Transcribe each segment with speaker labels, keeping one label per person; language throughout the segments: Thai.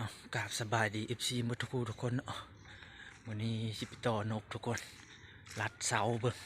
Speaker 1: เอากราบสบายดีFCหมดทุกคนทุกคนเนาะวันนี้สิไปต่อนกทุกคนลัดเสาเบิ่ง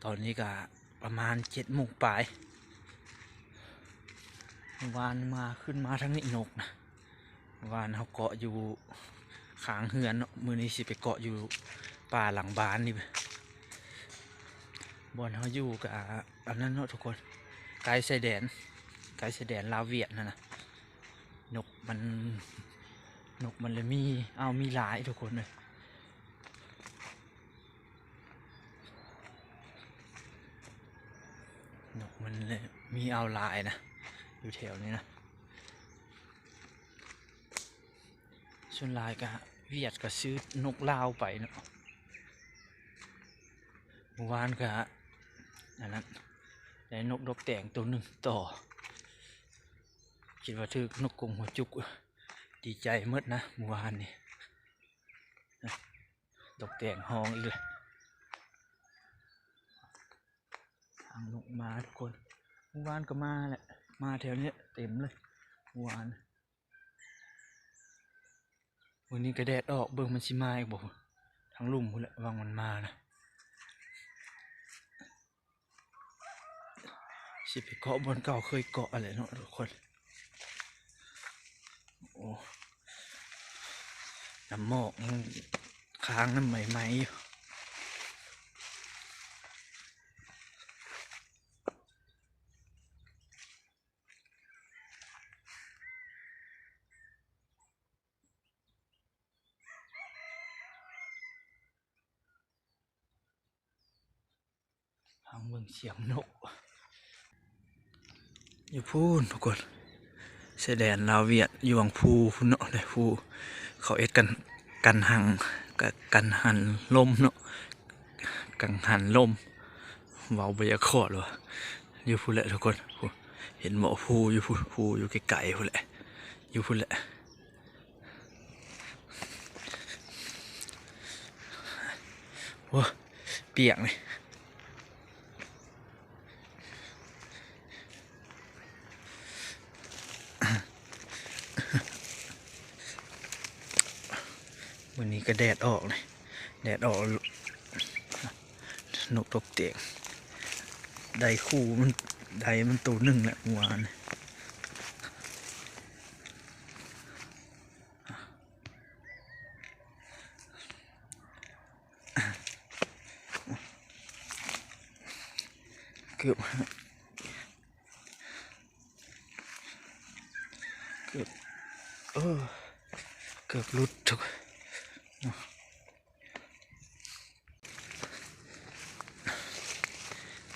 Speaker 1: ตอนนี้ก็ประมาณ7 โมงปลายเมื่อวานมาขึ้นมาทั้งนี้นกนะเมื่อวานเขาเกาะอยู่ขางเฮือนเนาะมื้อนี้สิไปเกาะอยู่ป่าหลังบ้านนี่บอนเขาอยู่กับอันนั้นเนาะทุกคนไกลชายแดนลาวเวียดนะนกมันเลยมีหลายทุกคนเลยนกมันเลยมีหลายนะอยู่แถวนี้นะส่วนลายก็เวียดก็ซื้อนกลาวไปเนาะเมื่อวานก็อันนั้นได้นกดกแต่งตัวหนึ่งต่อคิดว่าถือนกกรงหัวจุกดีใจเมื่อนะเมื่อวานนี่ดกแต่งห้องอีกเลยทางนกมาทุกคนเมื่อวานก็มาแหละมาแถวนี้เต็มเลยเมื่อวานวันนี้ก็แดดออกเบิ่งมันชิมาอีกบ่ทั้งลุ่มพุ่นแหละวางมันมานะสิไปเกาะบนเก่าเคยเกาะอะไรเนาะทุกคนโอ้น้ำหมอกค้างน้ำไหมอยู่ทางเบิ่งเสียงนกอยู่พูนทุกคนชายแดนลาวเวียดอยู่วังพูพุ่นเนาะเลยพูเขาเอ็ดกันหังกันหันลมเนาะกังหันลมเว้าบรรยากาศเลยอยู่พูนแหละทุกคนเห็นหมอพูอยู่พูอยู่ไกลๆพูนแหละอยู่พูนแหละว้าเปียกเลยวันนี้ก็แดดออกเลยแดดออกนกตกเตียงได้คู่มันตัวหนึ่งแหละเมื่อวานเกือบเกือบรุดทุก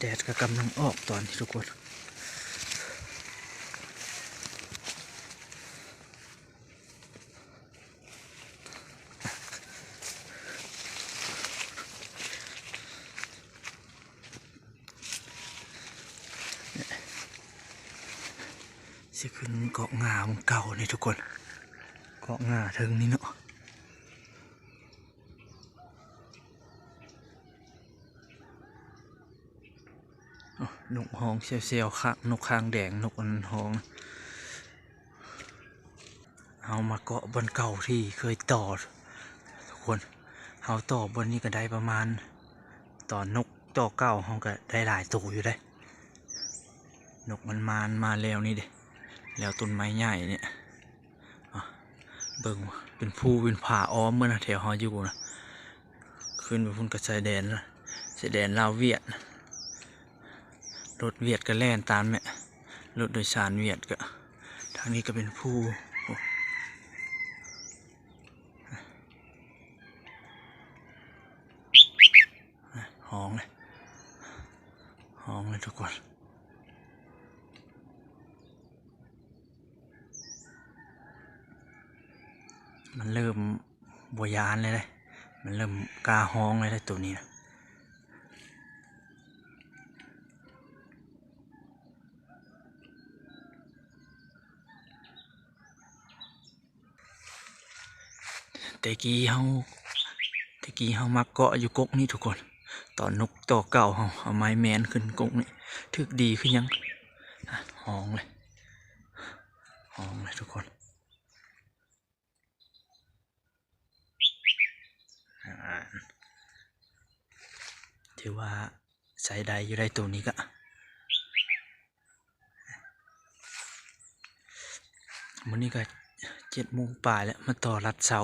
Speaker 1: แดดก็กำลังออกตอนนี้ทุกคนสิขึ้นเกาะงาของเก่านี่ทุกคนเกาะงาถึงนี่เนาะนกห้องเซียวค่ะนกคางแดงนกอันห้องเอามาเกาะบนเก่าที่เคยต่อทุกคนเอาต่อบนนี้ก็ได้ประมาณต่อนกต่อเก่าเขาก็ได้หลายตัวอยู่ได้นกมันมาแล้วนี่เด้แล้วต้นไม้ใหญ่เนี่ยเบิ่งเป็นผู้เป็นผาอ้อมเมื่อนะแถวเขาอยู่นะขึ้นไปพุ่นกับชายแดนนะชายแดนลาวเวียดรถเวียดก็แล่นตามเนี่ยรถโดยสารเวียดก็ทางนี้ก็เป็นผู้ห้องเลยทุกคนมันเริ่มบวยานเลยมันเริ่มกล้าห้องเลยตัวนี้นะตะกี้เขามาเกาะอยู่กกนี่ทุกคนตอนนกต่อเก่าเอาไม้แมนขึ้นกกนี่ถึกดีขึ้นยังห้องเลยทุกคน ถือว่าใส่ได้อยู่ได้ตัวนี้ก็วันนี้ก็7 โมงป่ายแล้วมาต่อรัดเสา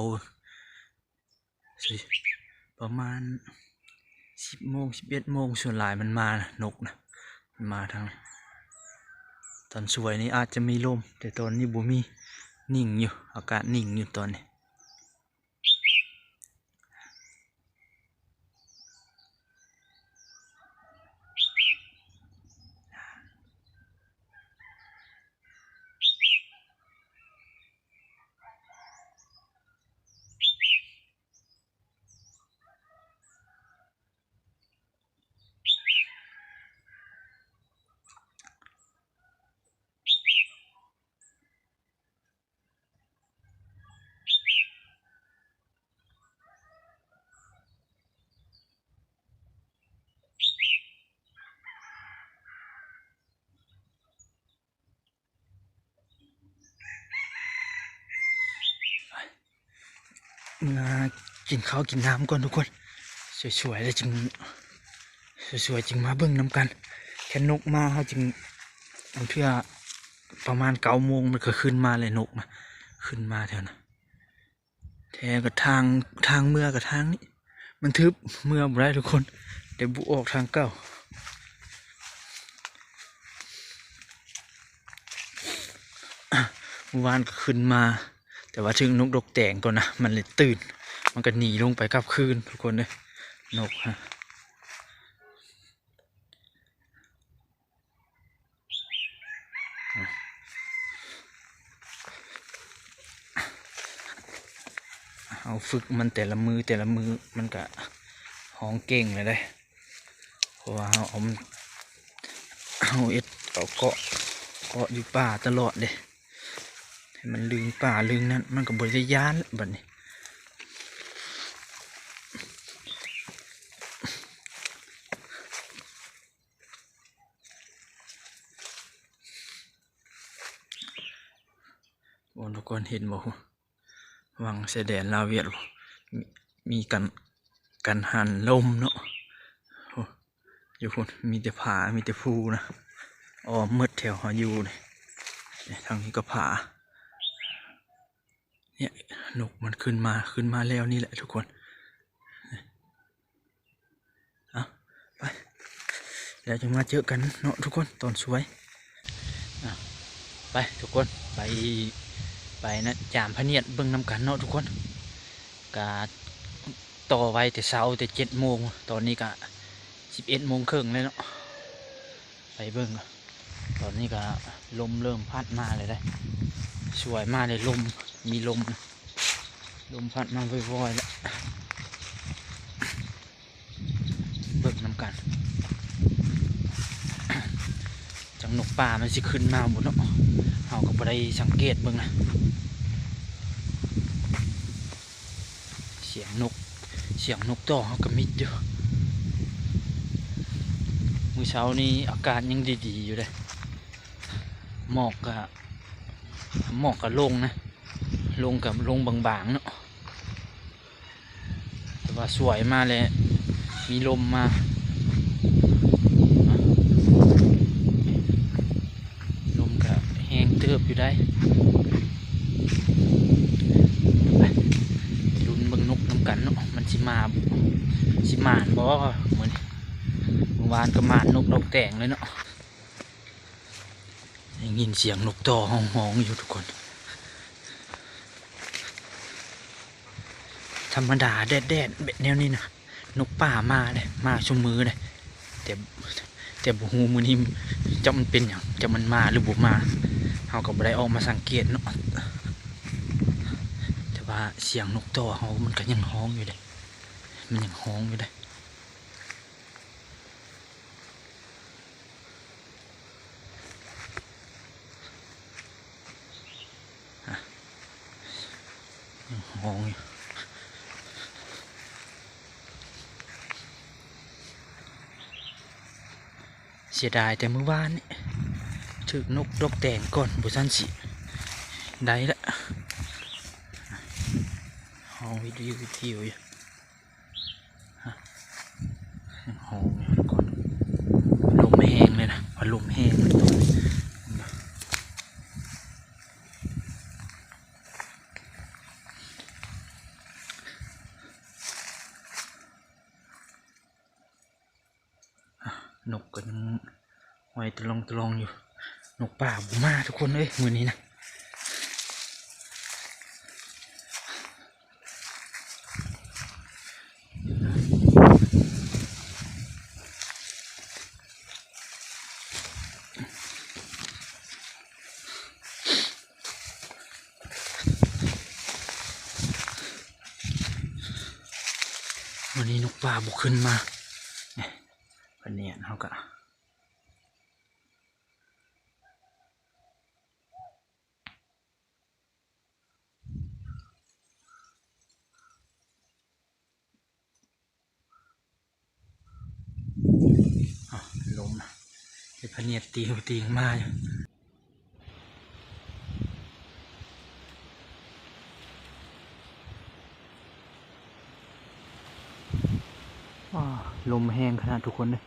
Speaker 1: ประมาณ10 โมง 11 โมงส่วนหลายมันมานะนกนะมันมาทางตอนสวยนี้อาจจะมีลมแต่ตอนนี้บ่มีนิ่งอยู่อากาศนิ่งอยู่ตอนนี้มากินข้าวกินน้ำก่อนทุกคนสวยๆแล้วจึงสวยๆจึงมาเบิ่งน้ำกันแค่นกมาเขาจึงเพื่อประมาณ9 โมงมันก็ขึ้นมาเลยนกนะขึ้นมาแถวนะแทนกับทางเมื่อกับทางนี้มันทึบเมื่อบ่ได้ทุกคนเดี๋ยวบุออกทางเก่าเมื่อวานก็ขึ้นมาแต่ว่าถึงนกดกแต่งก่อนนะมันเลยตื่นมันก็หนีลงไปกลับคืนทุกคนเลยนกฮะเอาฝึกมันแต่ละมือมันก็ห้องเก่งเลยได้เพราะว่าเอาเอ็ดเอาเกาะอยู่ป่าตลอดเลยให้มันลึงป่าลึงนั้นมันก็บริยานแบบนี้ทุกคนเห็นบ่วังเสดนลาเวียดมีกันหันลมเนาะอยู่คนมีแต่ผามีแต่ภูนะอ๋อมืดแถวหออยู่เลยทางนี้ก็ผาเนี่ยนกมันขึ้นมาแล้วนี่แหละทุกคนเอาไปเดี๋ยวจะมาเจอกันเนาะทุกคนตอนสวยไปทุกคนไปนะจามพะเนียดเบิ่งน้ำกันเนาะทุกคนกะต่อไว้แต่เช้าแต่7 โมงตอนนี้กะ11 โมงครึ่งเลยเนาะไปเบิ่งตอนนี้ก็ลมเริ่มพัดมาเลยได้สวยมากเลยมีลมพัดมาว่อยๆแล้วเบิ่งน้ำกันจังนกป่ามันสิขึ้นมาหมดเนาะเราก็บ่ได้สังเกตเบิ่งนะเสียงนกต่อเขาก็มิดอยู่มื้อเช้านี้อากาศยังดีๆอยู่เลยหมอกก็ลงนะลงบางๆเนาะแต่ว่าสวยมากเลยมีลมมาลมก็แห้งเติบอยู่ได้ลุ้นเบิ่งนกน้ำกันเนาะมันสิมานบ่เหมือนเมื่อวานก็มานนกดอกแต่งเลยเนาะได้ยินเสียงนกต่อห้องอยู่ทุกคนธรรมดาแดดแบบแนวนี้นะนกป่ามาเลยมาชั่วมือเลยแต่บุหูมือนี้จะมันเป็นอย่างจะมันมาหรือบุมาเขาก็บ่ได้ออกมาสังเกตเนาะแต่ว่าเสียงนกต่อเขามันก็ยังห้องอยู่เลยมันยังห้องอยู่เลยยังห้องอยู่เสียดายแต่เมื่อวานนี่ถึกนกดกแต่งก่อนบุษันสิได้ละห้องวิดีโออยู่ห้อง นกก็ยังหอยตะลองอยู่นกป่าบุมาทุกคนเลยมือนี้นะวันนี้นกป่าบุกขึ้นมาเนี่ยพันเนียนเขากะลมนะไอ้พันเนียนตีมาอยู่ลมแห้งขนาดทุกคนเลย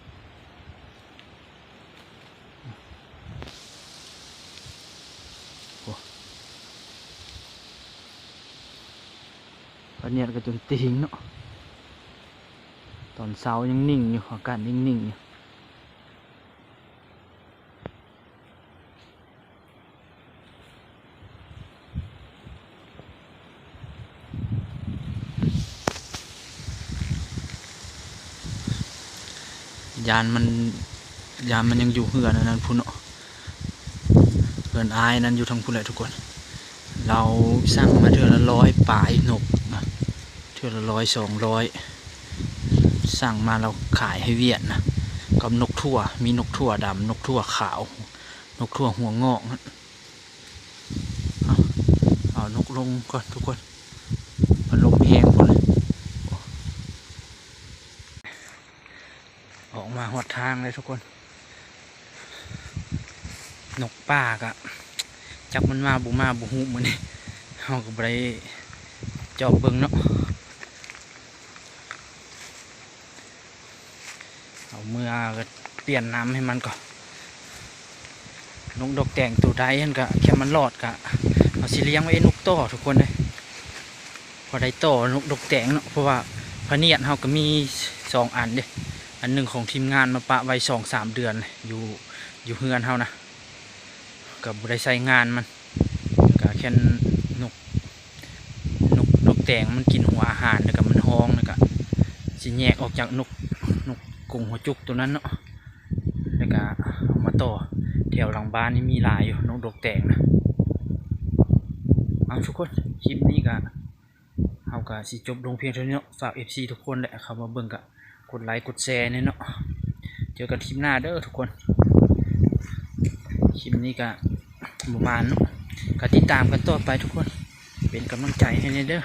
Speaker 1: พันเนียนก็จนตีงเนาะตอนเช้ายังนิ่งอยู่อาการนิ่งอยู่ยานมันยังอยู่เหือนนั้นพุ่นเนาะเหือนอายนั้นอยู่ทางพุ่นแหละทุกคนเราสั่งมาเทื่อละ100ปลายนกนะเทื่อละ100 200สั่งมาเราขายให้เวียดนะกับนกทั่วมีนกทั่วดำนกทั่วขาวนกทั่วหัวงอกเอานกลงก่อนทุกคนมันลมแห้งหมดเลยออกมาหอดทางเลยทุกคนนกป่ากะจักมันมาบุหูเหมือนนี่เขาก็ไปจอบเบิ้งเนาะเอาเมื่อก็เปลี่ยนน้ำให้มันก่อนนกดอกแดงตัวใดนั่นก็แค่มันรอดกะเอาสิเลี้ยงไว้นกต่อทุกคนเลยพอได้ต่อนกดอกแดงเนาะเพราะว่าพะเนียดเขาก็มี2 อันเด้อันหนึ่งของทีมงานมาปะไว้2-3 เดือนอยู่เฮือนเขานะกับบริษัทงานมันก็แค่นกแตงมันกินหัวอาหารแล้วก็มันห้องแล้วก็สิแยกออกจากนกกงหัวจุกตัวนั้นเนาะแล้วก็เอามาต่อแถวหลังบ้านนี่มีหลายอยู่นกดอกแตงนะเอาทุกคนคลิปนี้ก็เอาก็สิจบลงเพียงเท่านี้เนาะฝาก FC ทุกคนแหละเข้ามาเบิ่งก็กดไลค์กดแชร์เนี่ยเนาะเจอกันคลิปหน้าเด้อทุกคนคลิปนี้ก็ประมาณเนาะก็ติดตามกันต่อไปทุกคนเป็นกำลังใจให้เด้อ